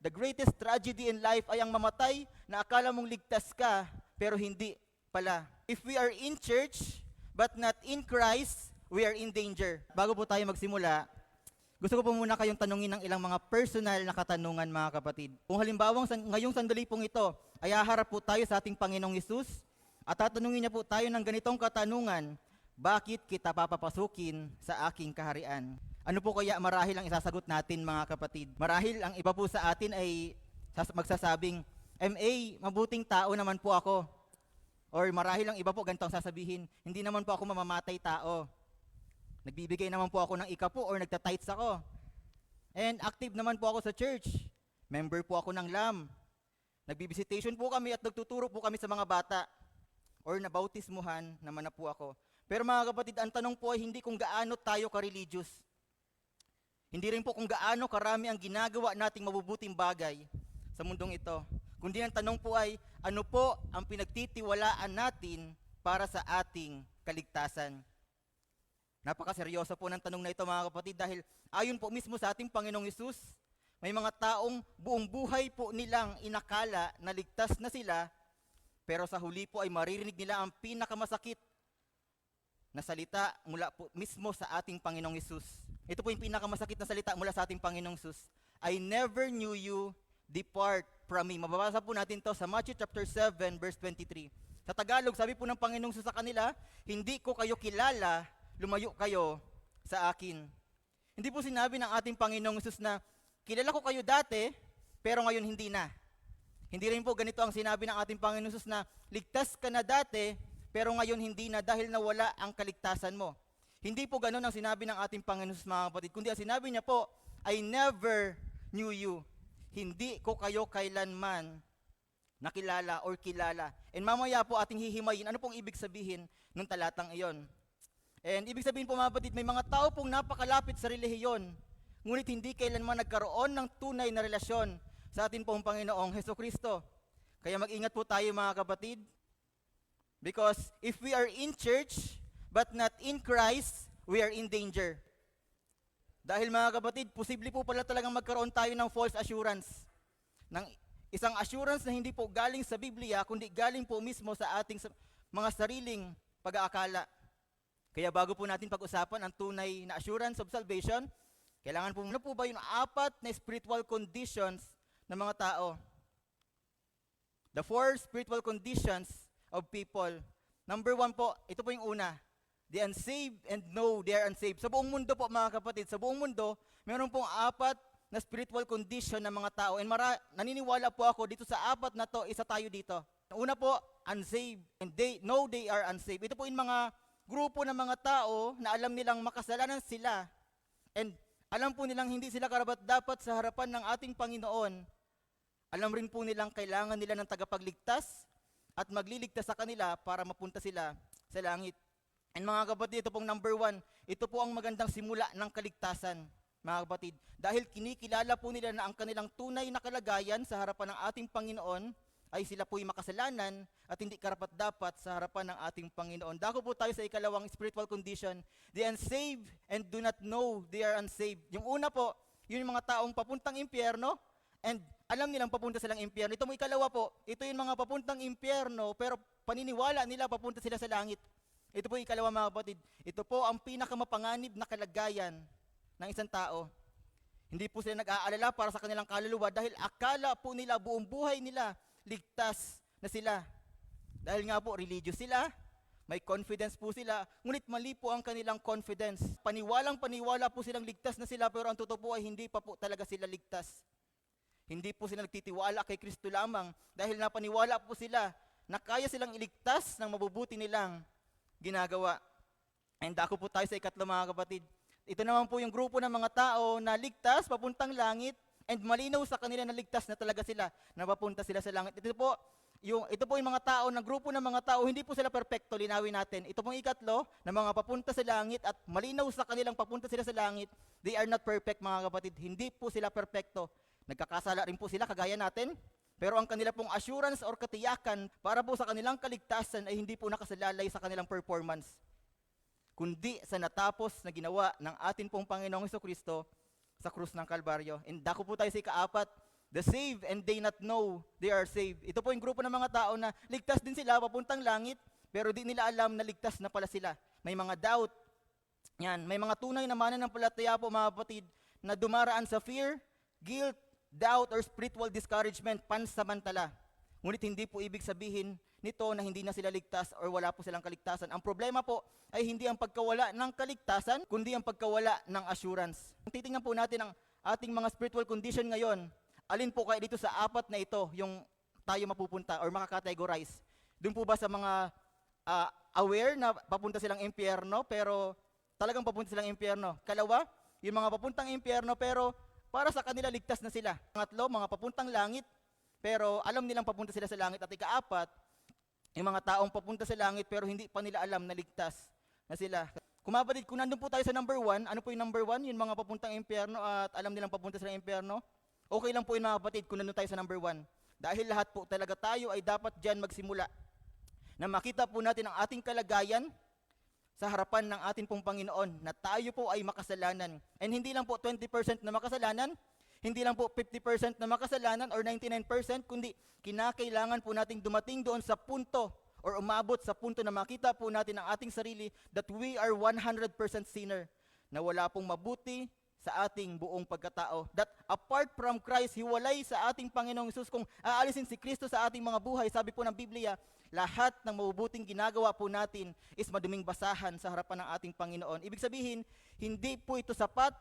The greatest tragedy in life ay ang mamatay na akala mong ligtas ka, pero hindi pala. If we are in church, but not in Christ, we are in danger. Bago po tayo magsimula, gusto ko po muna kayong tanungin ng ilang mga personal na katanungan, mga kapatid. Kung halimbawang ngayong sandali pong ito, ay haharap po tayo sa ating Panginoong Hesus, at tatanungin niya po tayo ng ganitong katanungan, bakit kita papapasukin sa aking kaharian? Ano po kaya marahil ang isasagot natin, mga kapatid? Marahil ang iba po sa atin ay magsasabing, MA, mabuting tao naman po ako. Or marahil ang iba po ganito ang sasabihin, hindi naman po ako mamamatay tao. Nagbibigay naman po ako ng ikapo or nagtatights ako. And active naman po ako sa church. Member po ako ng LAM. Nagbibisitation po kami at nagtuturo po kami sa mga bata. Or nabautismuhan naman na po ako. Pero mga kapatid, ang tanong po ay hindi kung gaano tayo ka-religious. Hindi rin po kung gaano karami ang ginagawa nating mabubuting bagay sa mundong ito. Kundi ang tanong po ay, ano po ang pinagtitiwalaan natin para sa ating kaligtasan? Napakaseryoso po ng tanong na ito, mga kapatid, dahil ayon po mismo sa ating Panginoong Hesus, may mga taong buong buhay po nilang inakala na ligtas na sila, pero sa huli po ay maririnig nila ang pinakamasakit na salita mula po mismo sa ating Panginoong Hesus. Ito po yung pinakamasakit na salita mula sa ating Panginoong Hesus. I never knew you, depart from me. Mababasa po natin to sa Matthew chapter 7 verse 23. Sa Tagalog, sabi po ng Panginoong Hesus sa kanila, hindi ko kayo kilala, lumayo kayo sa akin. Hindi po sinabi ng ating Panginoong Hesus na, kilala ko kayo dati, pero ngayon hindi na. Hindi rin po ganito ang sinabi ng ating Panginoong Hesus na, ligtas ka na dati, pero ngayon hindi na dahil nawala ang kaligtasan mo. Hindi po ganun ang sinabi ng ating Panginoon, mga kapatid, kundi ang sinabi niya po, I never knew you. Hindi ko kayo kailanman nakilala or kilala. And mamaya po ating hihimayin, ano pong ibig sabihin ng talatang iyon. And ibig sabihin po, mga kapatid, may mga tao pong napakalapit sa relihiyon, ngunit hindi kailanman nagkaroon ng tunay na relasyon sa ating pong Panginoong Hesukristo. Kaya mag-ingat po tayo, mga kapatid, because if we are in church, but not in Christ, we are in danger. Dahil, mga kapatid, posible po pala talagang magkaroon tayo ng false assurance. Ng isang assurance na hindi po galing sa Biblia, kundi galing po mismo sa ating mga sariling pag-aakala. Kaya bago po natin pag-usapan ang tunay na assurance of salvation, kailangan po, ano po ba yung 4 na spiritual conditions ng mga tao? The 4 spiritual conditions of people. Number 1 po, ito po yung una. The unsaved and know they are unsaved. Sa buong mundo po, mga kapatid, sa buong mundo, meron pong 4 na spiritual condition ng mga tao. And naniniwala po ako dito sa 4 na to, isa tayo dito. Una po, unsaved. And they know they are unsaved. Ito po yung mga grupo ng mga tao na alam nilang makasalanan sila. And alam po nilang hindi sila karapat-dapat sa harapan ng ating Panginoon. Alam rin po nilang kailangan nila ng tagapagligtas at magliligtas sa kanila para mapunta sila sa langit. And mga kapatid, ito pong number 1, ito po ang magandang simula ng kaligtasan, mga kapatid. Dahil kinikilala po nila na ang kanilang tunay na kalagayan sa harapan ng ating Panginoon ay sila po'y makasalanan at hindi karapat-dapat sa harapan ng ating Panginoon. Dako po tayo sa ikalawang spiritual condition, the unsaved and do not know they are unsaved. Yung una po, yun yung mga taong papuntang impyerno and alam nilang papunta silang impyerno. Ito mo ikalawa po, ito yung mga papuntang impyerno pero paniniwala nila papunta sila sa langit. Ito po yung ikalawa, mga kapatid. Ito po ang pinakamapanganib na kalagayan ng isang tao. Hindi po sila nag-aalala para sa kanilang kaluluwa dahil akala po nila buong buhay nila ligtas na sila. Dahil nga po religious sila, may confidence po sila, ngunit mali po ang kanilang confidence. Paniwalang-paniwala po silang ligtas na sila pero ang totoo po ay hindi pa po talaga sila ligtas. Hindi po sila nagtitiwala kay Kristo lamang dahil napaniwala po sila na kaya silang iligtas ng mabubuti nilang ginagawa. And ako po tayo sa ikatlo, mga kapatid. Ito naman po yung grupo ng mga tao na ligtas, papuntang langit, and malinaw sa kanila na ligtas na talaga sila, na papunta sila sa langit. Ito po yung mga tao, ng grupo ng mga tao, hindi po sila perpekto, linawin natin. Ito pong ikatlo, na mga papunta sa langit, at malinaw sa kanilang papunta sila sa langit, they are not perfect, mga kapatid. Hindi po sila perpekto. Nagkakasala rin po sila, kagaya natin. Pero ang kanila pong assurance or katiyakan para po sa kanilang kaligtasan ay hindi po nakasalalay sa kanilang performance, kundi sa natapos na ginawa ng atin pong Panginoong Hesukristo sa krus ng Kalbaryo. And dako po tayo sa ika-4, the saved and they not know they are saved. Ito po yung grupo ng mga tao na ligtas din sila papuntang langit, pero di nila alam na ligtas na pala sila. May mga doubt. Yan, may mga tunay na mananampalataya po mga kapatid na dumaraan sa fear, guilt, doubt, or spiritual discouragement pansamantala. Ngunit hindi po ibig sabihin nito na hindi na sila ligtas or wala po silang kaligtasan. Ang problema po ay hindi ang pagkawala ng kaligtasan, kundi ang pagkawala ng assurance. Kung titingnan po natin ang ating mga spiritual condition ngayon, alin po kaya dito sa apat na ito yung tayo mapupunta or makakategorize? Doon po ba sa mga aware na papunta silang impyerno pero talagang papunta silang impyerno? Kalawa, yung mga papuntang impyerno pero para sa kanila ligtas na sila. Pangatlo, mga papuntang langit pero alam nilang papunta sila sa langit. At ikaapat, yung mga taong papunta sa langit pero hindi pa nila alam na ligtas na sila. Kumapatid, kung nandun po tayo sa number 1, ano po yung number 1? Yung mga papuntang impyerno at alam nilang papunta sila impyerno. Okay lang po yun mga kapatid kung nandun tayo sa number 1. Dahil lahat po talaga tayo ay dapat dyan magsimula. Na makita po natin ang ating kalagayan sa harapan ng ating pong Panginoon na tayo po ay makasalanan. And hindi lang po 20% na makasalanan, hindi lang po 50% na makasalanan or 99%, kundi kinakailangan po nating dumating doon sa punto or umabot sa punto na makita po natin ang ating sarili that we are 100% sinner, na wala pong mabuti sa ating buong pagkatao. That apart from Christ, hiwalay sa ating Panginoong Hesus. Kung aalisin si Kristo sa ating mga buhay, sabi po ng Biblia, lahat ng mabubuting ginagawa po natin is maduming basahan sa harapan ng ating Panginoon. Ibig sabihin, hindi po ito sapat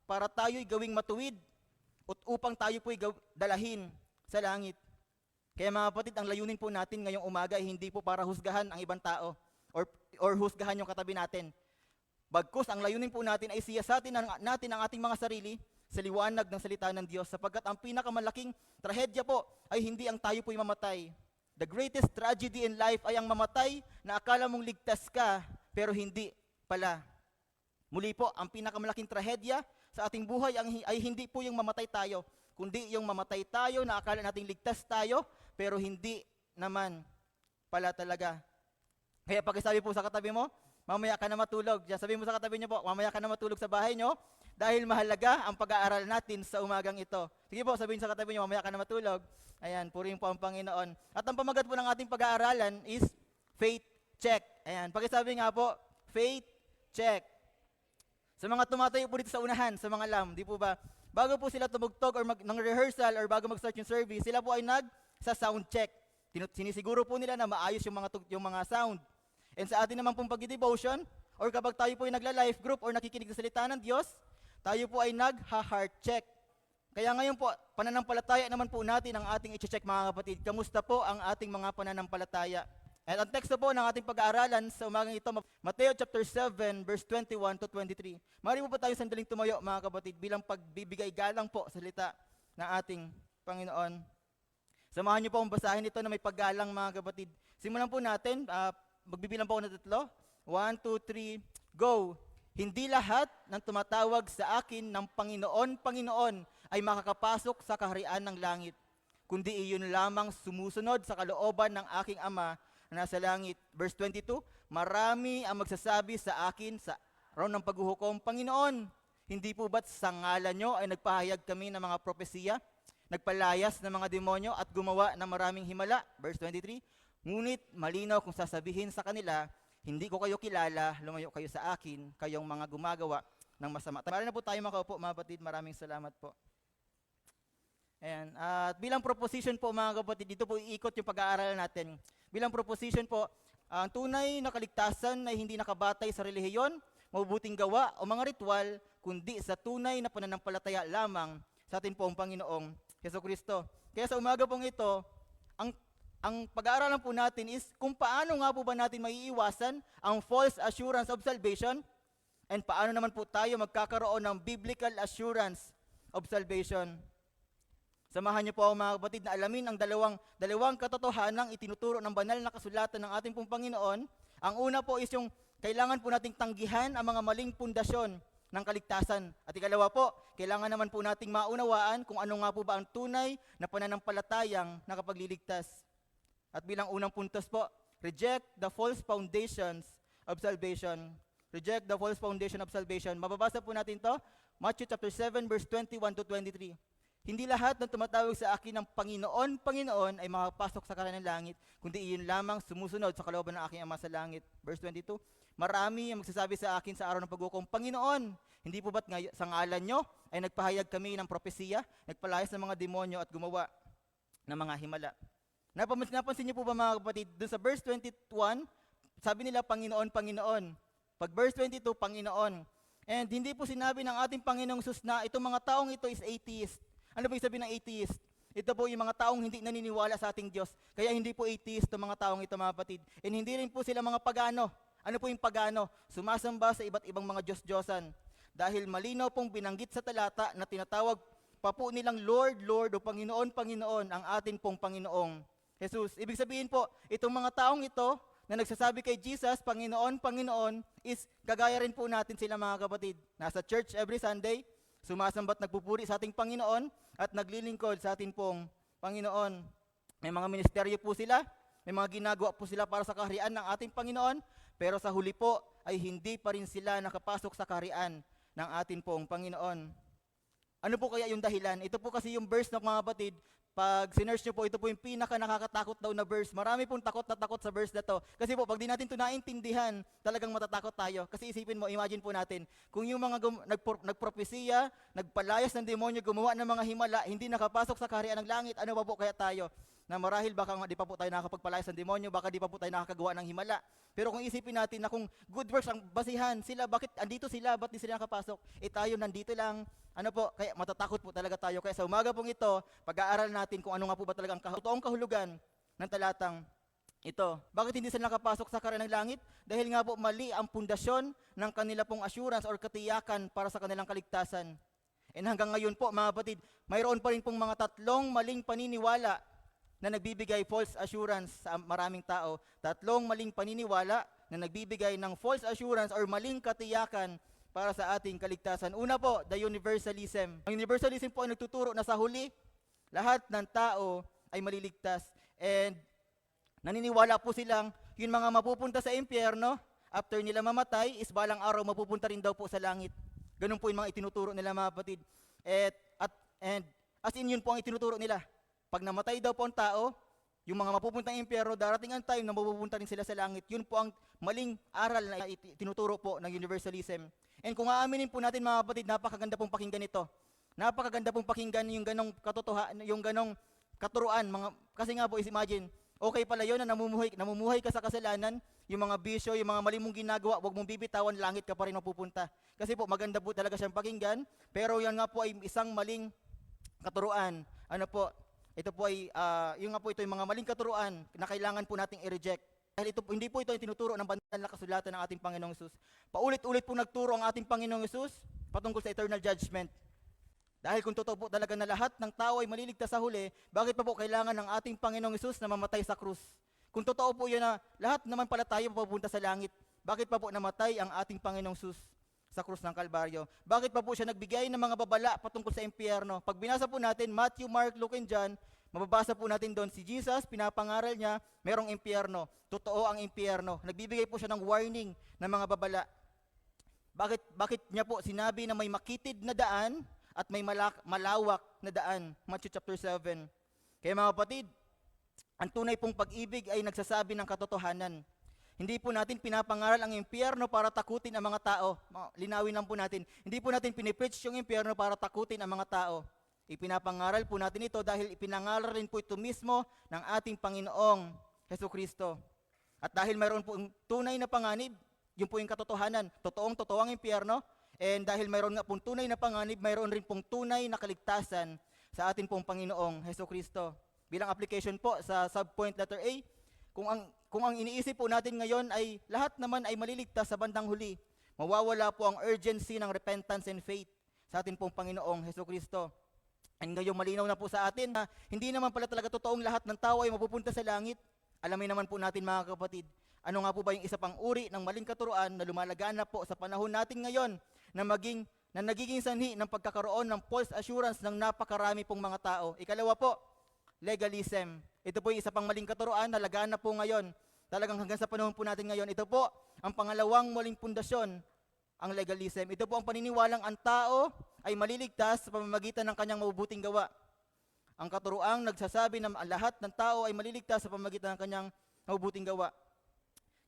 para tayo'y gawing matuwid at upang tayo po'y dalahin sa langit. Kaya mga kapatid, ang layunin po natin ngayong umaga ay hindi po para husgahan ang ibang tao or husgahan yung katabi natin. Bagkus, ang layunin po natin ay siyasatin natin ang ating mga sarili sa liwanag ng salita ng Diyos, sapagkat ang pinakamalaking trahedya po ay hindi ang tayo po'y mamatay. The greatest tragedy in life ay ang mamatay na akala mong ligtas ka, pero hindi pala. Muli po, ang pinakamalaking trahedya sa ating buhay ay hindi po yung mamatay tayo, kundi yung mamatay tayo na akala nating ligtas tayo, pero hindi naman pala talaga. Kaya pag-sabi po sa katabi mo, mamaya ka na matulog. Diyan, sabi mo sa katabi niyo po, mamaya ka na matulog sa bahay niyo, dahil mahalaga ang pag-aaral natin sa umagang ito. Sige po, sabihin sa katabi niyo, mamaya ka na matulog. Ayan, purihin po ang Panginoon. At ang pamagat po ng ating pag-aaralan is faith check. Ayan, pakisabi nga po, faith check. Sa mga tumatayo po dito sa unahan, sa mga lam, di po ba? Bago po sila tumugtog or ng rehearsal or bago mag-start yung service, sila po ay sa sound check. Sinisiguro po nila na maayos yung mga sound. And sa atin naman pong pag-devotion, or kapag tayo po ay nagla-life group or nakikinig sa salita ng Diyos, tayo po ay nag-heart check. Kaya ngayon po, pananampalataya naman po natin ang ating i-check mga kapatid. Kamusta po ang ating mga pananampalataya? At ang teksto po ng ating pag-aaralan sa umagang ito, Mateo chapter 7, verse 21 to 23. Mari po tayo sandaling tumayo mga kapatid bilang pagbibigay galang po sa salita ng ating Panginoon. Samahan niyo po ang basahin ito na may paggalang mga kapatid. Simulan po natin, magbibilang po ako ng 3. 1, 2, 3, go! Hindi lahat ng tumatawag sa akin ng Panginoon, Panginoon ay makakapasok sa kaharian ng langit, kundi iyon lamang sumusunod sa kalooban ng aking Ama na nasa langit. Verse 22, marami ang magsasabi sa akin sa araw ng paghuhukom, Panginoon, hindi po ba't sa ngalan nyo ay nagpahayag kami ng mga propesiya, nagpalayas ng mga demonyo at gumawa ng maraming himala? Verse 23, ngunit malinaw kung sasabihin sa kanila, hindi ko kayo kilala, lumayo kayo sa akin, kayong mga gumagawa ng masama. Tamarin na po tayo makaupo mga kapatid, maraming salamat po. Ayan. At bilang proposition po mga kapatid, dito po iikot yung pag-aaral natin. Bilang proposition po, ang tunay na kaligtasan ay hindi nakabatay sa relihiyon, mabubuting gawa o mga ritual, kundi sa tunay na pananampalataya lamang sa atin po ang Panginoong Jesucristo. Kaya sa umaga pong ito, ang pag-aaralan po natin is kung paano nga po ba natin maiiwasan ang false assurance of salvation and paano naman po tayo magkakaroon ng biblical assurance of salvation. Samahan niyo po ako mga kapatid na alamin ang dalawang katotohanang itinuturo ng banal na kasulatan ng ating pong Panginoon. Ang una po is yung kailangan po nating tanggihan ang mga maling pundasyon ng kaligtasan. At ikalawa po, kailangan naman po nating maunawaan kung ano nga po ba ang tunay na pananampalatayang nakapagliligtas. At bilang unang puntos po, reject the false foundations of salvation. Reject the false foundation of salvation. Mababasa po natin to, Matthew chapter 7 verse 21 to 23. Hindi lahat ng tumatawag sa akin ng Panginoon, Panginoon ay makapasok sa kanilang langit, kundi iyon lamang sumusunod sa kalooban ng aking Ama sa langit. Verse 22, marami ang magsasabi sa akin sa araw ng paghukom, Panginoon, hindi po ba't sa ngalan nyo ay nagpahayag kami ng propesiya, nagpalayas ng mga demonyo at gumawa ng mga himala? Napansin niyo po ba mga kapatid, dun sa verse 21, sabi nila Panginoon, Panginoon. Pag verse 22, Panginoon. And hindi po sinabi ng ating Panginoong Sus na itong mga taong ito is atheist. Ano po yung sabi ng atheist? Ito po yung mga taong hindi naniniwala sa ating Diyos. Kaya hindi po atheist itong mga taong ito mga kapatid. And hindi rin po sila mga pagano. Ano po yung pagano? Sumasamba sa iba't ibang mga Diyos-Diyosan. Dahil malinaw pong binanggit sa talata na tinatawag pa po nilang Lord, Lord o Panginoon, Panginoon ang atin pong Panginoong Jesus. Ibig sabihin po, itong mga taong ito na nagsasabi kay Jesus, Panginoon, Panginoon, is gagaya rin po natin sila mga kapatid. Nasa church every Sunday, sumasambat nagpupuri sa ating Panginoon at naglilingkod sa ating pong Panginoon. May mga ministeryo po sila, may mga ginagawa po sila para sa kaharian ng ating Panginoon, pero sa huli po ay hindi pa rin sila nakapasok sa kaharian ng ating pong Panginoon. Ano po kaya yung dahilan? Ito po kasi yung verse ng mga kapatid. Pag sinerge nyo po, ito po yung pinaka nakakatakot daw na verse. Marami pong takot na takot sa verse na to. Kasi po, pag di natin ito naintindihan, talagang matatakot tayo. Kasi isipin mo, imagine po natin, kung yung mga nagpropesiya, nagpalayas ng demonyo, gumawa ng mga himala, hindi nakapasok sa kaharian ng langit, ano pa po kaya tayo? Na marahil baka di pa po tayo nakakapagpalayas ng demonyo, baka di pa po tayo nakakagawa ng himala. Pero kung isipin natin na kung good works ang basihan, sila, bakit andito sila, ba't di sila nakapasok? Tayo nandito lang. Ano po, kaya matatakot po talaga tayo. Kaya sa umaga pong ito, pag-aaral natin kung ano nga po ba talaga ang totoong kahulugan ng talatang ito. Bakit hindi sila nakapasok sa kaharian ng langit? Dahil nga po mali ang pundasyon ng kanila pong assurance or katiyakan para sa kanilang kaligtasan. And hanggang ngayon po mga kapatid, mayroon pa rin pong mga tatlong maling paniniwala na nagbibigay false assurance sa maraming tao. Tatlong maling paniniwala na nagbibigay ng false assurance or maling katiyakan para sa ating kaligtasan. Una po, the universalism. Ang universalism po ay nagtuturo na sa huli, lahat ng tao ay maliligtas. And naniniwala po silang yung mga mapupunta sa impyerno, after nila mamatay, is balang araw mapupunta rin daw po sa langit. Ganun po yung mga itinuturo nila mga kapatid. And as in yun po ang itinuturo nila. Pag namatay daw po ang tao, yung mga mapupuntang impyerno, darating ang time na mapupunta rin sila sa langit. Yun po ang maling aral na itinuturo po ng universalism. And kung aaminin po natin mga kapatid, napakaganda pong pakinggan ito. Napakaganda pong pakinggan yung ganong katotohanan, yung ganong katuruan. Kasi nga po, imagine, okay pala yun na namumuhay ka sa kasalanan, yung mga bisyo, yung mga mali mong ginagawa, huwag mong bibitawan, langit ka pa rin mapupunta. Kasi po, maganda po talaga siyang pakinggan, pero yan nga po ay isang maling katuruan. Ano po, ito po ay, yung nga po ito yung mga maling katuruan na kailangan po nating i-reject. Dahil hindi po ito yung tinuturo ng banal na kasulatan ng ating Panginoong Hesus. Paulit-ulit po nagturo ang ating Panginoong Hesus patungkol sa eternal judgment. Dahil kung totoo po talaga na lahat ng tao ay maliligtas sa huli, bakit pa po kailangan ng ating Panginoong Hesus na mamatay sa krus? Kung totoo po yun na lahat naman pala tayo papunta sa langit, bakit pa po namatay ang ating Panginoong Hesus sa krus ng Kalbaryo? Bakit pa po siya nagbigay ng mga babala patungkol sa impyerno? Pag binasa po natin Matthew, Mark, Luke, and John, mababasa po natin doon, si Jesus, pinapangaral niya, merong impyerno. Totoo ang impyerno. Nagbibigay po siya ng warning ng mga babala. Bakit niya po sinabi na may makitid na daan at may malawak na daan? Matthew chapter 7. Kaya mga kapatid, ang tunay pong pag-ibig ay nagsasabi ng katotohanan. Hindi po natin pinapangaral ang impyerno para takutin ang mga tao. Linawin lang po natin. Hindi po natin pinipreach yung impyerno para takutin ang mga tao. Ipinapangaral po natin ito dahil ipinangaral rin po ito mismo ng ating Panginoong Hesukristo. At dahil mayroon po tunay na panganib, yun po yung katotohanan, totoong-totoo ang impyerno, and dahil mayroon nga pong tunay na panganib, mayroon rin pong tunay na kaligtasan sa ating pong Panginoong Hesukristo. Bilang application po sa subpoint letter A, kung ang iniisip po natin ngayon ay lahat naman ay maliligtas sa bandang huli, mawawala po ang urgency ng repentance and faith sa ating pong Panginoong Hesukristo. And ngayon malinaw na po sa atin na hindi naman pala talaga totoong lahat ng tao ay mapupunta sa langit. Alamin naman po natin mga kapatid, ano nga po ba yung isa pang uri ng maling katuruan na lumalaganap po sa panahon natin ngayon na nagiging sanhi ng pagkakaroon ng false assurance ng napakarami pong mga tao. Ikalawa po, legalism. Ito po yung isa pang maling katuruan na laganap po ngayon. Talagang hanggang sa panahon po natin ngayon. Ito po ang pangalawang maling pundasyon ang legalism. Ito po ang paniniwalang ang tao ay maliligtas sa pamamagitan ng kanyang mabubuting gawa. Ang katuroang nagsasabi na ang lahat ng tao ay maliligtas sa pamamagitan ng kanyang mabubuting gawa.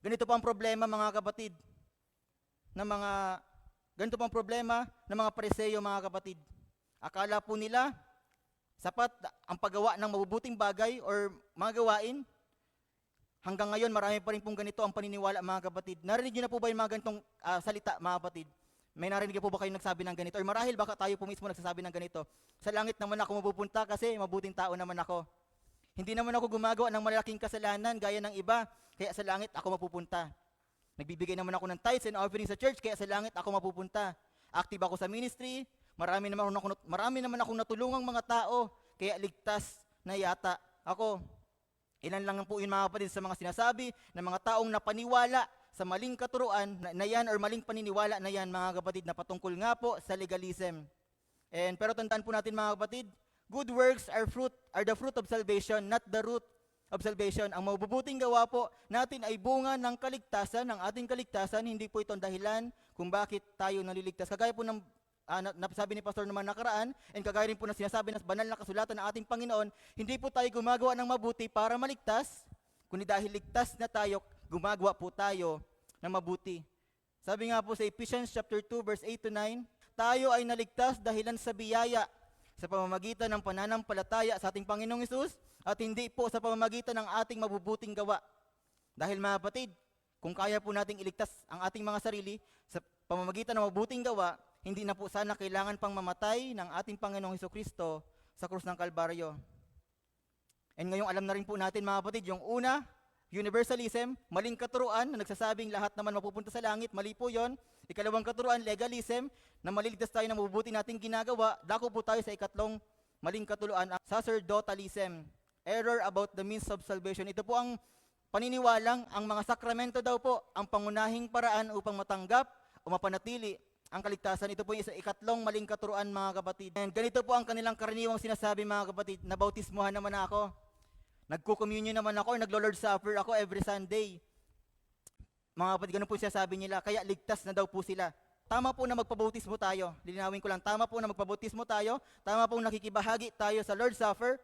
Ganito po ang problema mga kapatid, ganito po ang problema ng mga Pariseo mga kapatid. Akala po nila sapat ang paggawa ng mabubuting bagay or mga gawain. Hanggang ngayon marami pa rin pong ganito ang paniniwala mga kapatid. Narinig niyo na po ba yung mga ganitong salita mga kapatid? May narinig po ba kayo nagsabi ng ganito? Or marahil baka tayo po mismo nagsasabi ng ganito. Sa langit naman ako mapupunta kasi mabuting tao naman ako. Hindi naman ako gumagawa ng malalaking kasalanan gaya ng iba, kaya sa langit ako mapupunta. Nagbibigay naman ako ng tithes and offerings sa church, kaya sa langit ako mapupunta. Active ako sa ministry, marami naman akong natulungang mga tao, kaya ligtas na yata ako. Ilan lang po yun mga kapatid sa mga sinasabi ng mga taong napaniwala sa maling katuruan na yan or maling paniniwala na yan mga kapatid na patungkol nga po sa legalism. Pero tandaan po natin mga kapatid, good works are the fruit of salvation, not the root of salvation. Ang mabubuting gawa po natin ay bunga ng kaligtasan, ng ating kaligtasan, hindi po ito ang dahilan kung bakit tayo naliligtas. Kagaya po ng nasabi ni Pastor naman nakaraan, and kagaya rin po na sinasabi ng banal na kasulatan ng ating Panginoon, hindi po tayo gumagawa ng mabuti para maligtas, kundi dahil ligtas na tayo, gumagawa po tayo ng mabuti. Sabi nga po sa Ephesians chapter 2 verse 8 to 9, tayo ay naligtas dahilan sa biyaya sa pamamagitan ng pananampalataya sa ating Panginoong Hesus at hindi po sa pamamagitan ng ating mabubuting gawa. Dahil mga kapatid, kung kaya po nating iligtas ang ating mga sarili sa pamamagitan ng mabuting gawa, hindi na po sana kailangan pang mamatay ng ating Panginoong Hesukristo sa krus ng Kalbaryo. And ngayong alam na rin po natin mga kapatid, yung una, universalism, maling katuruan na nagsasabing lahat naman mapupunta sa langit, mali po yon. Ikalawang katuruan, legalism, na maliligtas tayo ng mabubuti nating ginagawa. Dako po tayo sa ikatlong maling katuruan, sacerdotalism, error about the means of salvation. Ito po ang paniniwalang ang mga sakramento daw po ang pangunahing paraan upang matanggap o mapanatili ang kaligtasan. Ito po yung ikatlong maling katuruan mga kapatid. And ganito po ang kanilang karaniwang sinasabi mga kapatid, nabautismuhan naman ako. Nagko-communion naman ako or naglo-Lord's Supper ako every Sunday. Mga kapatid, ganun po sinasabi nila, kaya ligtas na daw po sila. Tama po na magpabautismo tayo. Linawin ko lang, tama po na magpabautismo tayo. Tama po nakikibahagi tayo sa Lord's Supper.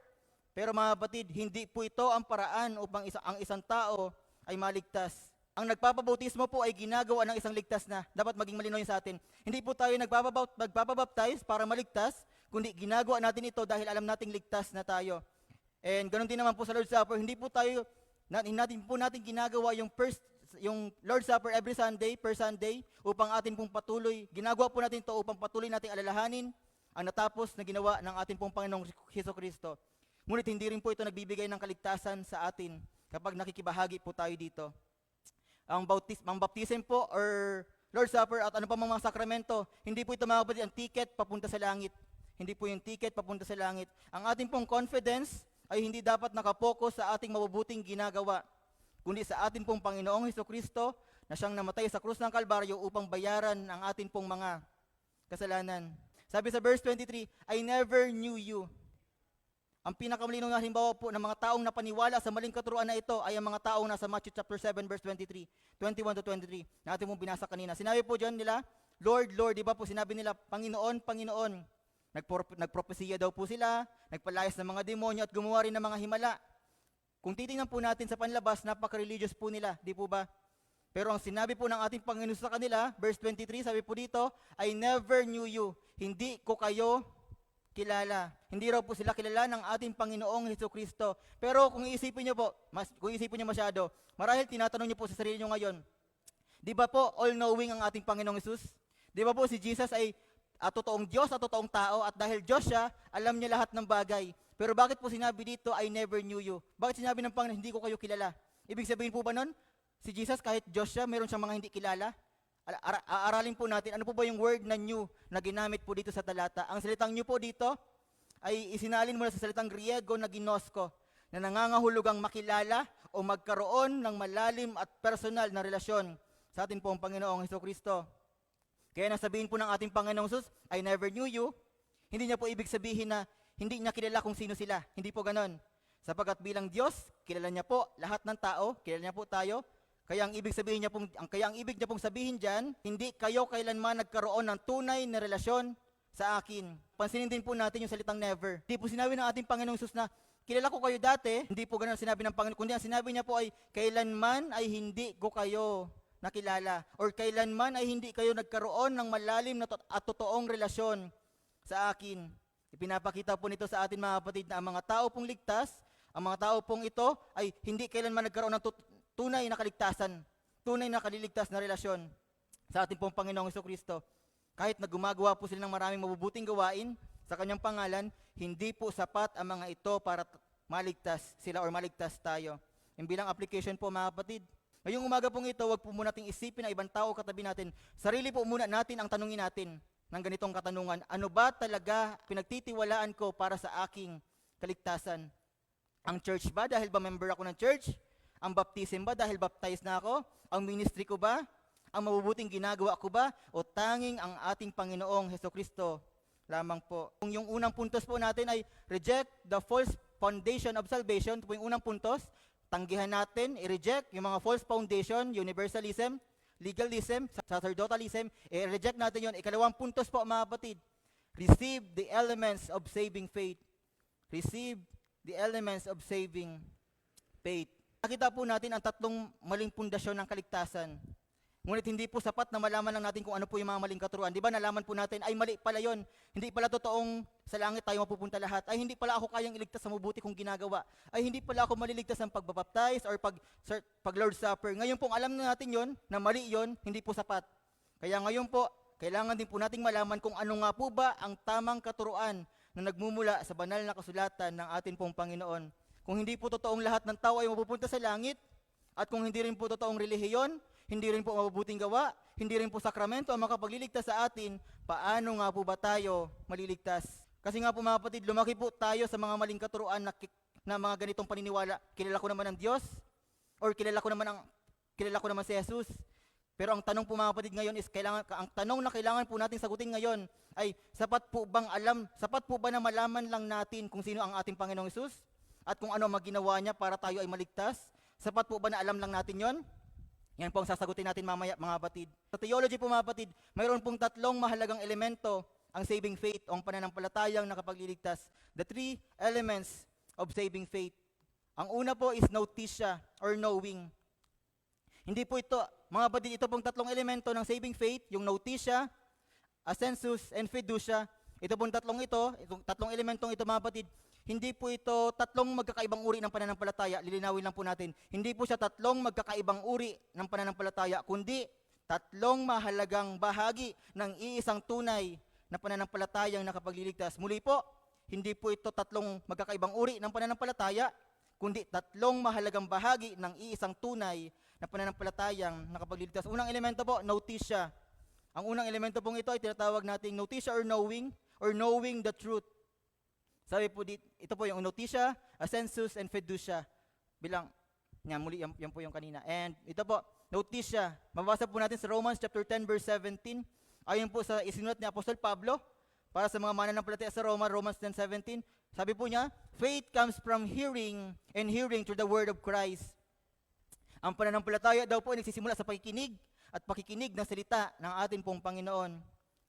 Pero mga kapatid, hindi po ito ang paraan upang ang isang tao ay maligtas. Ang nagpapabautismo po ay ginagawa ng isang ligtas na. Dapat maging malinaw yun sa atin. Hindi po tayo nagpapabaptize para maligtas, kundi ginagawa natin ito dahil alam nating ligtas na tayo. And ganun din naman po sa Lord's Supper, hindi po natin ginagawa yung Lord's Supper every Sunday, per Sunday, upang atin pong patuloy, ginagawa po natin ito upang patuloy nating alalahanin ang natapos na ginawa ng ating pong Panginoong Hesukristo. Ngunit hindi rin po ito nagbibigay ng kaligtasan sa atin kapag nakikibahagi po tayo dito. Ang baptism po or Lord's Supper at ano pa mga sakramento, hindi po ito mga kapatid ang ticket papunta sa langit. Hindi po yung ticket papunta sa langit. Ang ating pong confidence ay hindi dapat nakapokus sa ating mabubuting ginagawa, kundi sa ating pong Panginoong Hesukristo na siyang namatay sa krus ng Kalbaryo upang bayaran ang ating pong mga kasalanan. Sabi sa verse 23, I never knew you. Ang pinakamalinaw na halimbawa po ng mga taong napaniwala sa maling katuruan na ito ay ang mga taong nasa Matthew chapter 7 verse 23, 21 to 23. Na ating pong binasa kanina. Sinabi po dyan nila, Lord, Lord, di ba po sinabi nila, Panginoon, Panginoon. Nagpropesiya daw po sila, nagpalayas ng mga demonyo at gumawa rin ng mga himala. Kung titingnan po natin sa panlabas, napaka-religious po nila, di po ba? Pero ang sinabi po ng ating Panginoon sa kanila, verse 23, sabi po dito, I never knew you. Hindi ko kayo kilala. Hindi raw po sila kilala ng ating Panginoong Hesukristo. Pero kung iisipin niyo po, masyado, marahil tinatanong niyo po sa sarili niyo ngayon, di ba po all-knowing ang ating Panginoong Hesus? Di ba po si Jesus ay totoong Diyos at totoong tao at dahil Diyos siya, alam niya lahat ng bagay. Pero bakit po sinabi dito, I never knew you? Bakit sinabi ng Panginoon, hindi ko kayo kilala? Ibig sabihin po ba nun, si Jesus kahit Diyos siya, meron siyang mga hindi kilala? Aaralin po natin, ano po ba yung word na new na ginamit po dito sa talata? Ang salitang new po dito ay isinalin mula sa salitang Griego na ginosko, na nangangahulugang makilala o magkaroon ng malalim at personal na relasyon sa ating pong Panginoong Hesukristo. Kaya nasabihin po ng ating Panginoong Hesus, I never knew you, hindi niya po ibig sabihin na hindi niya kilala kung sino sila. Hindi po ganon. Sapagkat bilang Diyos, kilala niya po lahat ng tao, kilala niya po tayo, Kaya ang ibig niya pong sabihin diyan, hindi kayo kailanman nagkaroon ng tunay na relasyon sa akin. Pansinin din po natin yung salitang never. Hindi po sinabi ng ating Panginoong Hesus na kilala ko kayo dati, hindi po ganun sinabi ng Panginoon, kundi ang sinabi niya po ay kailanman ay hindi ko kayo nakilala or kailanman ay hindi kayo nagkaroon ng malalim na at totoong relasyon sa akin. Ipinapakita po nito sa atin mga kapatid na ang mga tao pong ligtas, ang mga tao pong ito ay hindi kailanman nagkaroon ng tunay na kaligtasan, tunay na kaliligtas na relasyon sa ating pong Panginoong Hesukristo. Kahit na gumagawa po sila ng maraming mabubuting gawain sa kanyang pangalan, hindi po sapat ang mga ito para maligtas sila or maligtas tayo. Yung bilang application po mga kapatid, ngayong umaga pong ito, wag po muna nating isipin na ibang tao katabi natin. Sarili po muna natin ang tanungin natin ng ganitong katanungan. Ano ba talaga pinagtitiwalaan ko para sa aking kaligtasan? Ang church ba dahil ba member ako ng church? Ang baptism ba dahil baptized na ako? Ang ministry ko ba? Ang mabubuting ginagawa ko ba? O tanging ang ating Panginoong Hesukristo lamang po? Kung yung unang puntos po natin ay reject the false foundation of salvation, ito po yung unang puntos, tanggihan natin, i-reject yung mga false foundation, universalism, legalism, sacerdotalism, i-reject natin yun. Ikalawang puntos po mga kapatid, receive the elements of saving faith. Receive the elements of saving faith. Nakita po natin ang tatlong maling pundasyon ng kaligtasan. Ngunit hindi po sapat na malaman lang natin kung ano po yung mga maling katuruan. Di ba nalaman po natin, ay mali pala yon. Hindi pala totoong sa langit tayo mapupunta lahat. Ay hindi pala ako kayang iligtas sa mabuti kong ginagawa. Ay hindi pala ako maliligtas ng pagbabaptize or pag Lord's Supper. Ngayon pong alam na natin yon, na mali yon, hindi po sapat. Kaya ngayon po, kailangan din po nating malaman kung ano nga po ba ang tamang katuruan na nagmumula sa banal na kasulatan ng atin pong Panginoon. Kung hindi po totoong lahat ng tao ay mapupunta sa langit, at kung hindi rin po totoong relihiyon, hindi rin po mabubuting gawa, hindi rin po sakramento ang makapagliligtas sa atin, paano nga po ba tayo maliligtas? Kasi nga po mga kapatid, lumaki po tayo sa mga maling katuruan na mga ganitong paniniwala. Kilala ko naman ang Diyos, or kilala ko naman si Jesus. Pero ang tanong po mga kapatid ngayon is, ang tanong na kailangan po natin sagutin ngayon ay, sapat po ba na malaman lang natin kung sino ang ating Panginoong Hesus? At kung ano ang maginawa niya para tayo ay maligtas? Sapat po ba na alam lang natin yon? Yan po ang sasagutin natin mamaya mga kapatid. Sa theology po mga kapatid, mayroon pong tatlong mahalagang elemento ang saving faith o ang pananampalatayang nakapagliligtas. The three elements of saving faith. Ang una po is notitia or knowing. Hindi po ito, mga kapatid, ito pong tatlong elemento ng saving faith, yung notitia, assensus, and fiducia. Ito pong itong tatlong elementong ito mga kapatid, hindi po ito tatlong magkakaibang uri ng pananampalataya. Lilinawin lang po natin. Hindi po siya tatlong magkakaibang uri ng pananampalataya, kundi tatlong mahalagang bahagi ng iisang tunay na pananampalatayang nakapagliligtas. Muli po, hindi po ito tatlong magkakaibang uri ng pananampalataya, kundi tatlong mahalagang bahagi ng iisang tunay na pananampalatayang nakapagliligtas. Unang elemento po, notitia. Ang unang elemento pong ito ay tinatawag nating notitia or knowing the truth. Sabi po dito, ito po yung notitia, assensus, and fiducia. Muli, yan po yung kanina. And ito po, notitia. Mabasa po natin sa Romans chapter 10 verse 17. Ayon po sa isinulat ni Apostol Pablo, para sa mga mananampalataya sa Romans 10:17. Sabi po niya, faith comes from hearing, and hearing through the word of Christ. Ang pananampalataya daw po ay nagsisimula sa pakikinig ng salita ng ating pong Panginoon.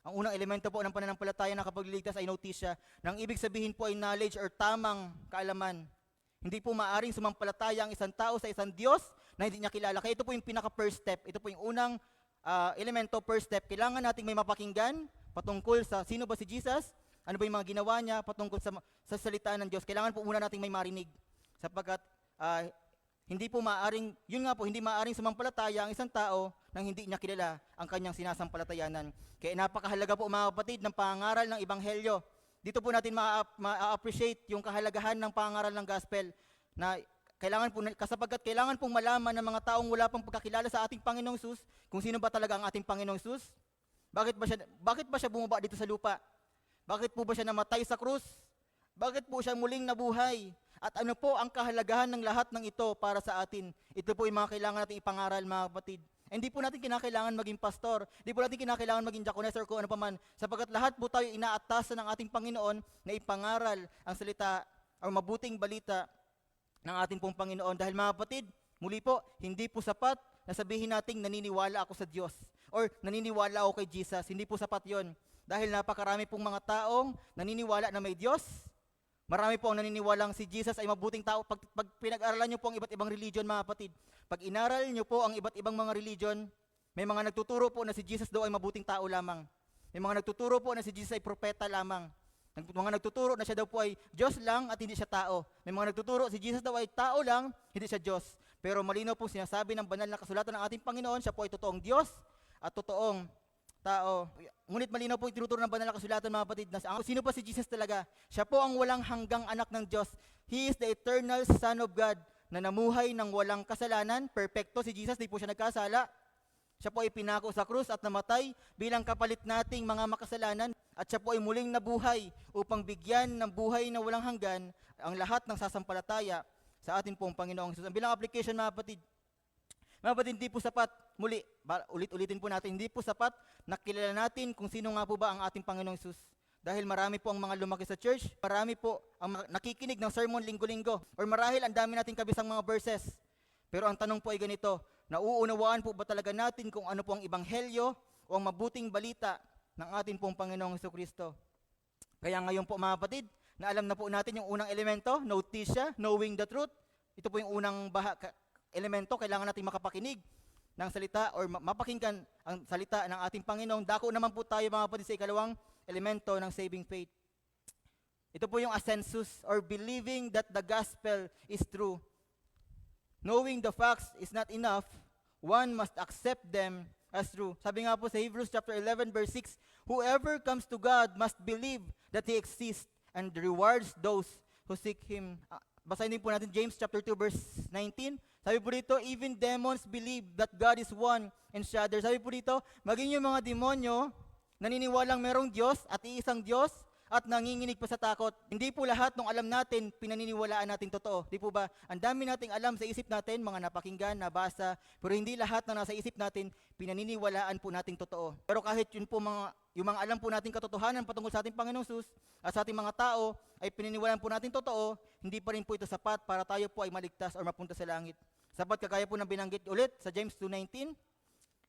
Ang unang elemento po ng pananampalataya na kapagliligtas ay notitia. Nang ibig sabihin po ay knowledge or tamang kaalaman. Hindi po maaring sumampalataya ang isang tao sa isang Diyos na hindi niya kilala. Kaya ito po yung pinaka-first step. Ito po yung unang elemento, first step. Kailangan nating may mapakinggan patungkol sa sino ba si Jesus, ano ba yung mga ginawa niya patungkol sa salita ng Diyos. Kailangan po muna nating may marinig. Sapagkat hindi maaring sumampalataya ang isang tao nang hindi niya kilala ang kanyang sinasampalatayanan. Kaya napakahalaga po mga kapatid ng pangangaral ng Ebanghelyo. Dito po natin ma-appreciate yung kahalagahan ng pangangaral ng gospel na sapagkat kailangan pong malaman ng mga taong wala pang pagkakilala sa ating Panginoong Hesus kung sino ba talaga ang ating Panginoong Hesus. Bakit ba siya bumaba dito sa lupa? Bakit po ba siya namatay sa krus? Bakit po siya muling nabuhay? At ano po ang kahalagahan ng lahat ng ito para sa atin? Ito po yung mga kailangan natin ipangaral mga kapatid. Hindi po natin kinakailangan maging pastor. Hindi po natin kinakailangan maging diaconess or kung ano paman. Sapagkat lahat po tayo inaatasan ng ating Panginoon na ipangaral ang salita o mabuting balita ng ating pong Panginoon. Dahil mga kapatid, muli po, hindi po sapat na sabihin nating naniniwala ako sa Diyos or naniniwala ako kay Jesus. Hindi po sapat yon. Dahil napakarami pong mga taong naniniwala na may Diyos. Marami po ang naniniwalang si Jesus ay mabuting tao. Pag pinag-aralan nyo po ang iba't ibang religion, mga kapatid, pag inaral nyo po ang iba't ibang mga religion, may mga nagtuturo po na si Jesus daw ay mabuting tao lamang. May mga nagtuturo po na si Jesus ay propeta lamang. Mga nagtuturo na siya daw po ay Diyos lang at hindi siya tao. May mga nagtuturo si Jesus daw ay tao lang, hindi siya Diyos. Pero malinaw po sinasabi ng banal na kasulatan ng ating Panginoon, siya po ay totoong Diyos at totoong tao. Ngunit malinaw po itinuturo ng banal na kasulatan, mga kapatid, na sino pa si Jesus talaga? Siya po ang walang hanggang anak ng Diyos. He is the eternal Son of God na namuhay ng walang kasalanan. Perfecto si Jesus, di po siya nagkasala. Siya po ay pinako sa krus at namatay bilang kapalit nating mga makasalanan at siya po ay muling nabuhay upang bigyan ng buhay na walang hanggan ang lahat ng sasampalataya sa atin pong Panginoong Jesus. Ang bilang application, mga kapatid, hindi po sapat, ulit-ulitin po natin, hindi po sapat na kilala natin kung sino nga po ba ang ating Panginoong Jesus. Dahil marami po ang mga lumaki sa church, marami po ang nakikinig ng sermon linggo-linggo, or marahil ang dami nating kabisang mga verses. Pero ang tanong po ay ganito, nauunawaan po ba talaga natin kung ano po ang ebanghelyo o ang mabuting balita ng ating pong Panginoong Jesucristo? Kaya ngayon po, mga kapatid, na alam na po natin yung unang elemento, notitia, knowing the truth. Ito po yung unang elemento, kailangan natin makapakinig ng salita or mapakinggan ang salita ng ating Panginoong. Dako naman po tayo, mga kapatid, sa ikalawang elemento ng saving faith. Ito po yung assensus or believing that the gospel is true. Knowing the facts is not enough, one must accept them as true. Sabi nga po sa Hebrews chapter 11 verse 6, whoever comes to God must believe that He exists and rewards those who seek Him. Basahin din po natin James chapter 2 verse 19. Sabi po dito, even demons believe that God is one and shudder. Sabi po dito, maging yung mga demonyo naniniwalang merong Diyos at iisang Diyos at nanginginig pa sa takot. Hindi po lahat ng alam natin, pinaniniwalaan natin totoo. Di po ba? Ang dami nating alam sa isip natin, mga napakinggan, nabasa, pero hindi lahat na nasa isip natin, pinaniniwalaan po nating totoo. Pero kahit yun po yung mga alam po nating katotohanan patungkol sa ating Panginoong Jesus at sa ating mga tao, ay pinaniniwalaan po natin totoo, hindi pa rin po ito sapat para tayo po ay maligtas o mapunta sa langit. Sapat kagaya po ng binanggit ulit sa James 2:19,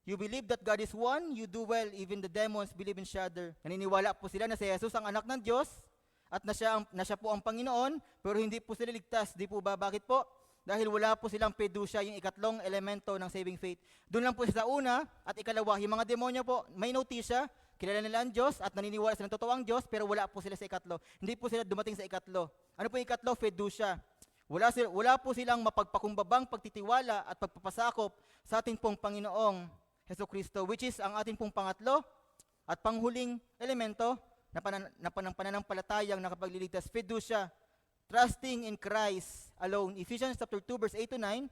you believe that God is one, you do well, even the demons believe in shudder. Naniniwala po sila na si Jesus ang anak ng Diyos at na siya po ang Panginoon, pero hindi po sila ligtas. Di po ba? Bakit po? Dahil wala po silang pedusya, yung ikatlong elemento ng saving faith. Doon lang po sa una at ikalawa, yung mga demonyo po, may notisya, kilala nila ang Diyos at naniniwala sila ng totoo ang Diyos, pero wala po sila sa ikatlo. Hindi po sila dumating sa ikatlo. Ano po yung ikatlo? Pedusya. Wala po silang mapagpakumbabang pagtitiwala at pagpapasakop sa ating pong Panginoong Jesucristo, which is ang ating pong pangatlo at panghuling elemento na pananampalatayang nakapagliligtas, fiducia, trusting in Christ alone. Ephesians chapter 2 verse 8 to 9,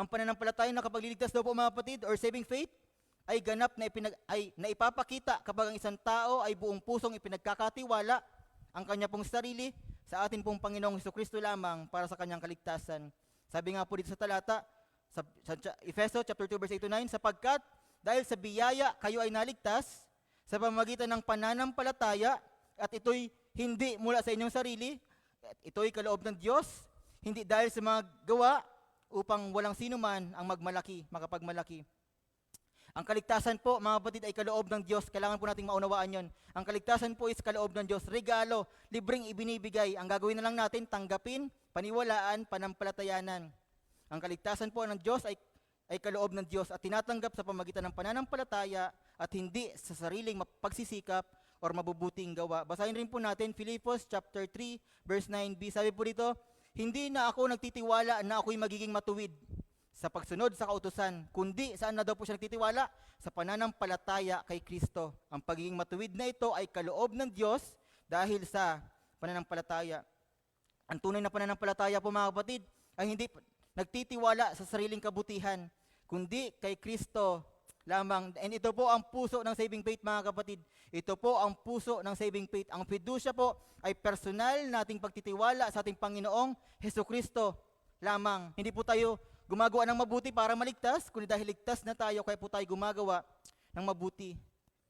ang pananampalatayang nakapagliligtas daw po, mga kapatid, or saving faith, ay ganap na ipapakita kapag ang isang tao ay buong pusong ipinagkakatiwala ang kanya pong sarili sa ating pong Panginoong Jesucristo lamang para sa kanyang kaligtasan. Sabi nga po dito sa talata, sa Efeso chapter 2 verse 8 to 9, sapagkat dahil sa biyaya kayo ay naligtas sa pamamagitan ng pananampalataya at ito'y hindi mula sa inyong sarili, at ito'y kaloob ng Diyos, hindi dahil sa mga gawa upang walang sino man ang makapagmalaki. Ang kaligtasan po, mga kapatid, ay kaloob ng Diyos. Kailangan po nating maunawaan yon. Ang kaligtasan po is kaloob ng Diyos. Regalo, libreng ibinibigay. Ang gagawin na lang natin, tanggapin, paniwalaan, panampalatayanan. Ang kaligtasan po ng Diyos ay kaloob ng Diyos at tinatanggap sa pamagitan ng pananampalataya at hindi sa sariling pagsisikap or mabubuting gawa. Basahin rin po natin Filipos chapter 3 verse 9b. Sabi po dito, hindi na ako nagtitiwala na ako'y magiging matuwid sa pagsunod sa kautusan, kundi saan na daw po siya nagtitiwala? Sa pananampalataya kay Kristo. Ang pagiging matuwid na ito ay kaloob ng Diyos dahil sa pananampalataya. Ang tunay na pananampalataya po, mga kapatid, ay hindi nagtitiwala sa sariling kabutihan, kundi kay Kristo lamang. And ito po ang puso ng saving faith, mga kapatid. Ito po ang puso ng saving faith. Ang fiducia po ay personal nating pagtitiwala sa ating Panginoong Jesucristo lamang. Hindi po tayo gumagawa ng mabuti para maligtas, kundi dahil ligtas na tayo, kaya po tayo gumagawa ng mabuti.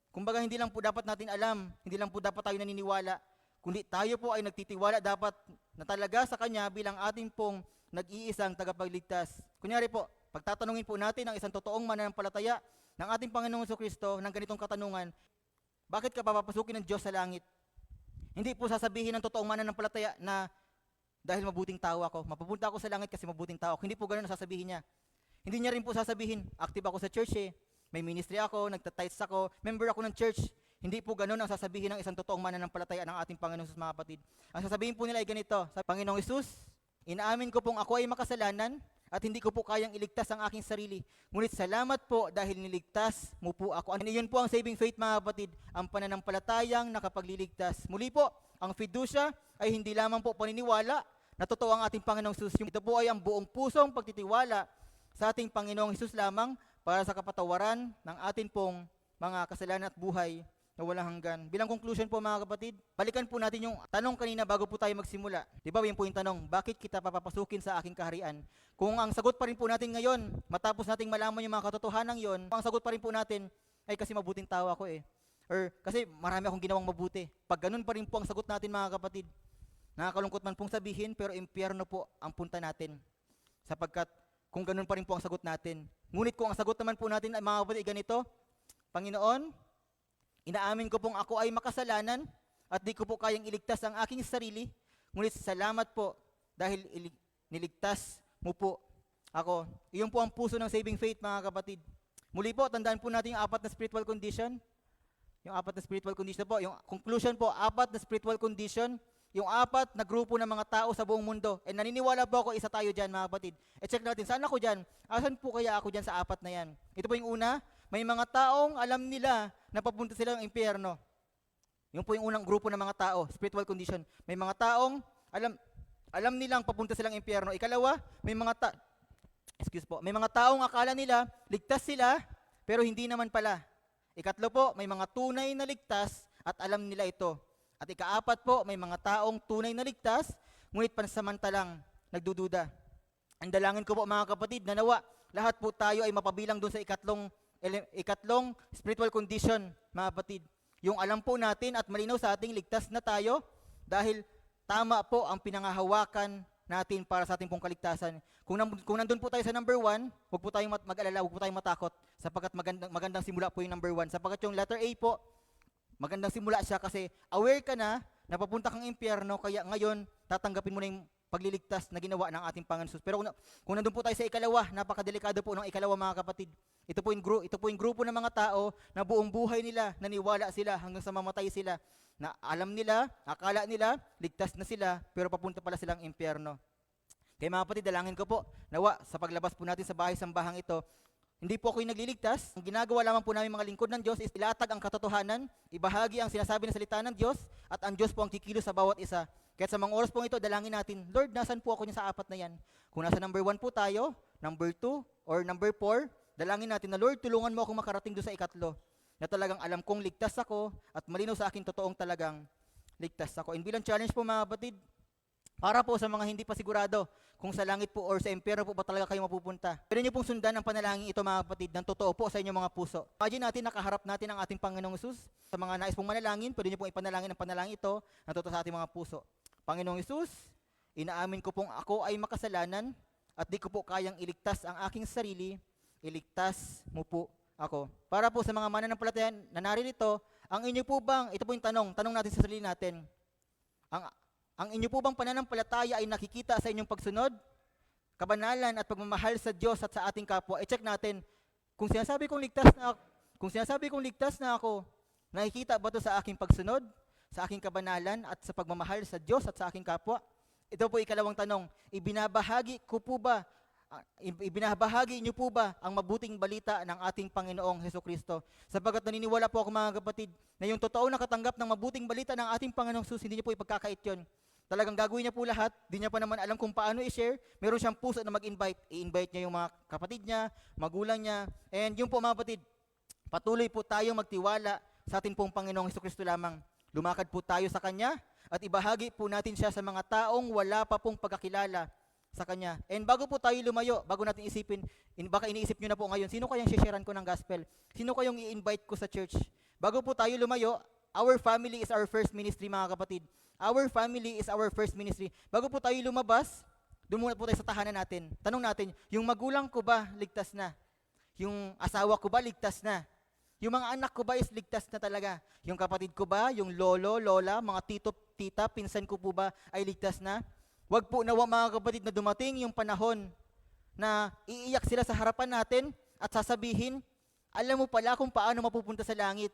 Kumbaga, hindi lang po dapat natin alam, hindi lang po dapat tayo naniniwala, kundi tayo po ay nagtitiwala dapat na talaga sa Kanya bilang ating pong nag-iisang tagapagligtas. Kunyari po, Pagtatanungin po natin ang isang totoong mananampalataya ng ating Panginoong Jesucristo ng ganitong katanungan, bakit ka papapasukin ng Diyos sa langit? Hindi po sasabihin ng totoong mananampalataya na dahil mabuting tao ako, mapupunta ako sa langit kasi mabuting tao ako. Hindi po ganun ang sasabihin niya. Hindi niya rin po sasabihin, active ako sa church may ministry ako, nagtatites ako, member ako ng church. Hindi po ganun ang sasabihin ng isang totoong mananampalataya ng ating Panginoong Jesus, mga kapatid. Ang sasabihin po nila ay ganito, sa Panginoong Jesus, inaamin ko pong ako ay makasalanan at hindi ko po kayang iligtas ang aking sarili. Ngunit salamat po dahil niligtas mo po ako. At iyon po ang saving faith, mga kapatid, ang pananampalatayang nakapagliligtas. Muli po, ang fiducia ay hindi lamang po paniniwala na totoo ang ating Panginoong Jesus. Ito po ay ang buong pusong pagtitiwala sa ating Panginoong Jesus lamang para sa kapatawaran ng atin pong mga kasalanan at buhay na walang hanggan. Bilang conclusion po, mga kapatid, balikan po natin yung tanong kanina bago po tayo magsimula. Di ba yun po yung tanong, bakit kita papapasukin sa aking kaharian? Kung ang sagot pa rin po natin ngayon, matapos nating malaman yung mga katotohanan yon, ang sagot pa rin po natin, ay kasi mabuting tao ako Or kasi marami akong ginawang mabuti. Pag ganun pa rin po ang sagot natin, mga kapatid, nakakalungkot man pong sabihin, pero impyerno po ang punta natin. Sapagkat kung ganun pa rin po ang sagot natin. Ngunit kung ang sagot naman po natin ay, mga kapatid, ay ganito, Panginoon, inaamin ko pong ako ay makasalanan at di ko po kayang iligtas ang aking sarili. Ngunit salamat po dahil niligtas mo po ako. Iyon po ang puso ng saving faith, mga kapatid. Muli po, tandaan po natin yung 4 na spiritual condition. Yung 4 na spiritual condition po. Yung conclusion po, 4 na spiritual condition. Yung 4 na grupo ng mga tao sa buong mundo. And naniniwala po ako, isa tayo dyan, mga kapatid. E-check natin, saan ako dyan? Asan po kaya ako dyan sa 4 na yan? Ito po yung una, may mga taong alam nila na papunta sila ng impyerno. Yung po yung unang grupo ng mga tao, spiritual condition. May mga taong alam nilang papunta silang impyerno. Ikalawa, may mga taong akala nila ligtas sila pero hindi naman pala. Ikatlo po, may mga tunay na ligtas at alam nila ito. At ikaapat po, may mga taong tunay na ligtas ngunit pansamantalang nagdududa. Ang dalangin ko po, mga kapatid, na nawa lahat po tayo ay mapabilang dun sa ikatlong spiritual condition, mga kapatid. Yung alam po natin at malinaw sa ating ligtas na tayo dahil tama po ang pinangahawakan natin para sa ating pong kaligtasan. Kung nandun po tayo sa number 1, huwag po tayong mag-alala, huwag po tayong matakot sapagkat magandang simula po yung number 1. Sapagkat yung letter A po, magandang simula siya kasi aware ka na papunta kang impyerno, kaya ngayon tatanggapin mo na yung pagliligtas na ginawa ng ating Panginoon Jesus. Pero kung nandun po tayo sa ikalawa, napakadelikado po ng ikalawa, mga kapatid. Ito po yung grupo ng mga tao na buong buhay nila, naniwala sila hanggang sa mamatay sila. Na alam nila, akala nila, ligtas na sila, pero papunta pala silang impyerno. Kaya, mga kapatid, dalangin ko po, nawa, sa paglabas po natin sa bahay-sambahang ito, hindi po ako yung nagliligtas. Ang ginagawa lamang po namin mga lingkod ng Diyos is ilatag ang katotohanan, ibahagi ang sinasabi ng salita ng Diyos, at ang Diyos po ang kikilos sa bawat isa. Kaya sa mga oras po ito, dalangin natin, Lord, nasan po ako niya sa 4 na yan? Kung nasa number 1 po tayo, number 2, or number 4, dalangin natin na, Lord, tulungan mo akong makarating doon sa ikatlo, na talagang alam kong ligtas ako, at malinaw sa akin totoong talagang ligtas ako. And bilang challenge po, mga kapatid, para po sa mga hindi pa sigurado kung sa langit po or sa impyerno po ba talaga kayo mapupunta. Pwede niyo pong sundan ang panalangin ito, mga kapatid, ng totoo po sa inyong mga puso. Imagine natin, nakaharap natin ang ating Panginoong Jesus. Sa mga nais pong manalangin, pwede niyo pong ipanalangin ang panalangin ito na totoo sa ating mga puso. Panginoong Jesus, inaamin ko pong ako ay makasalanan at di ko po kayang iligtas ang aking sarili, iligtas mo po ako. Para po sa mga mananampalataya na naririto, ang inyo po bang, ito po yung tanong natin sa sarili natin, ang inyo po bang pananampalataya ay nakikita sa inyong pagsunod, kabanalan at pagmamahal sa Diyos at sa ating kapwa? I-check natin, kung sinasabi kong ligtas na ako, nakikita ba ito sa aking pagsunod, sa aking kabanalan at sa pagmamahal sa Diyos at sa aking kapwa? Ito po ikalawang tanong, ibinabahagi niyo po ba ang mabuting balita ng ating Panginoong Hesukristo? Sapagkat naniniwala po ako, mga kapatid, na yung totoo na katanggap ng mabuting balita ng ating Panginoong Jesus, hindi niyo po ipagkakait yun. Talagang gagawin niya po lahat, di niya pa naman alam kung paano i-share. Meron siyang puso na mag-invite. I-invite niya yung mga kapatid niya, magulang niya. And yung po, mga kapatid, patuloy po tayong magtiwala sa ating pong Panginoong Hesukristo lamang. Lumakad po tayo sa Kanya at ibahagi po natin siya sa mga taong wala pa pong pagkakilala sa Kanya. And bago po tayo lumayo, bago natin isipin, baka iniisip nyo na po ngayon, sino kayang share-sharean ko ng gospel? Sino kayong i-invite ko sa church? Bago po tayo lumayo, our family is our first ministry, mga kapatid. Our family is our first ministry. Bago po tayo lumabas, Doon muna po tayo sa tahanan natin. Tanong natin, yung magulang ko ba ligtas na? Yung asawa ko ba ligtas na? Yung mga anak ko ba is ligtas na talaga? Yung kapatid ko ba, yung lolo, lola, mga tito, tita, pinsan ko po ba ay ligtas na? Wag po nawa mga kapatid na dumating yung panahon na iiyak sila sa harapan natin at sasabihin, alam mo pala kung paano mapupunta sa langit.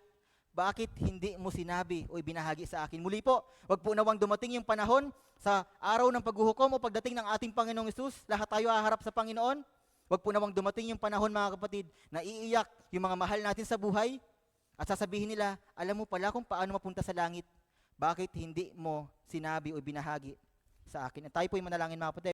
Bakit hindi mo sinabi o ibinahagi sa akin? Muli po, wag po nawang dumating yung panahon sa araw ng paghuhukom o pagdating ng ating Panginoong Hesus, lahat tayo haharap sa Panginoon. Wag po nawang dumating yung panahon mga kapatid na iiyak yung mga mahal natin sa buhay at sasabihin nila, alam mo pala kung paano mapunta sa langit. Bakit hindi mo sinabi o ibinahagi sa akin? At tayo po yung manalangin mga kapatid.